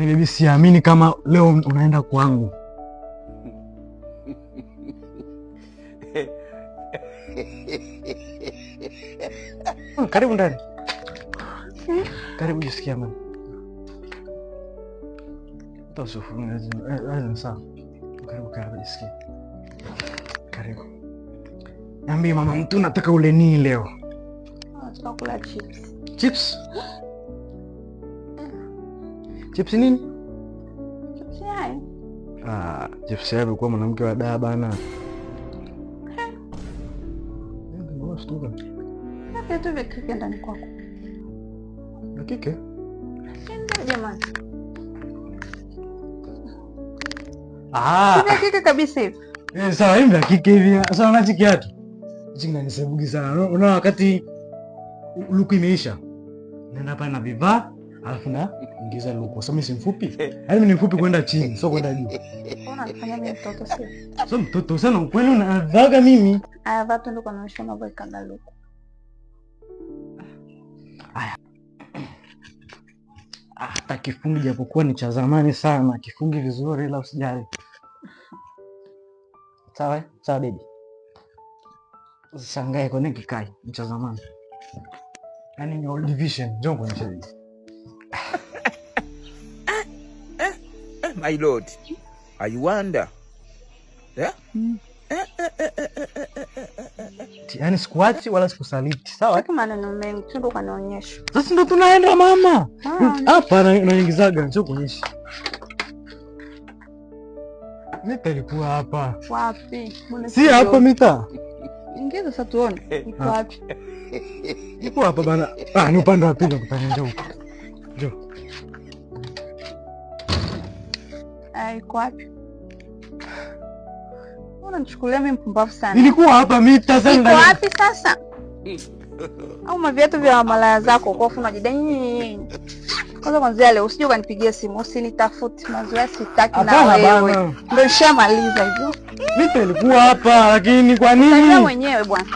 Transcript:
Yaani bibi, siamini kama leo unaenda kwangu. Karibu ndani. Karibu, jisikia mama. Tosufuni sawa. Karibu jisikia. Karibu. Niambie mama, mtu nataka ule nini leo? Nataka kula chips. Chips? Chips nini? Chips yai. Chips yai kwa mwanamke wa daa bana. Ndio stuka. Na vitu vya kike ndani kwako. Na kike? Ndio jamani. Vya kike kabisa hivi. Sawa, hivi vya kike hivi. Sawa, na kiatu. Jinga nisebugi sana. Unaona wakati luku imeisha. Nenda hapa na vivaa, alafu na ingiza luku. Sasa mimi si mfupi. Yaani mimi ni mfupi kwenda chini, sio kwenda juu. Unanifanya mimi mtoto sio? Sio mtoto sana, ukweli unavaga mimi. Aya, watu ndio wanaonyesha mambo ya kanga luku. Aya. Hata kifungi japokuwa ni cha zamani sana, kifungi vizuri ila usijali. Sawa, sawa baby. Usishangae kwa nini kikai, ni cha zamani. Yaani ni old division, njoo kuonyesha hivi. My lord, I wonder. Yeah? Yaani sikuachi wala sikusaliti, sawa? Sasa maneno mengi, ndio kanionyesha. Sasa ndo tunaenda mama. Hapa naingizaga, njoo kuonyesha. Mita ilikuwa hapa. Wapi? Si hapa mita. Ingiza sasa tuone. Iko wapi? Iko hapa bana. Ni upande wa pili kutana, njoo huko. Njoo. Iko wapi? Unanichukulia mimi mpumbavu sana. Nilikuwa hapa mita sana. Iko wapi sasa? Au maviatu vya malaya zako kwa afu unajidai. Kwanza leo usije ukanipigia simu, usinitafuti, mazoea sitaki na wewe. Ndio nishamaliza hivyo. Mita ilikuwa hapa lakini kwa nini? Sasa mwenyewe bwana.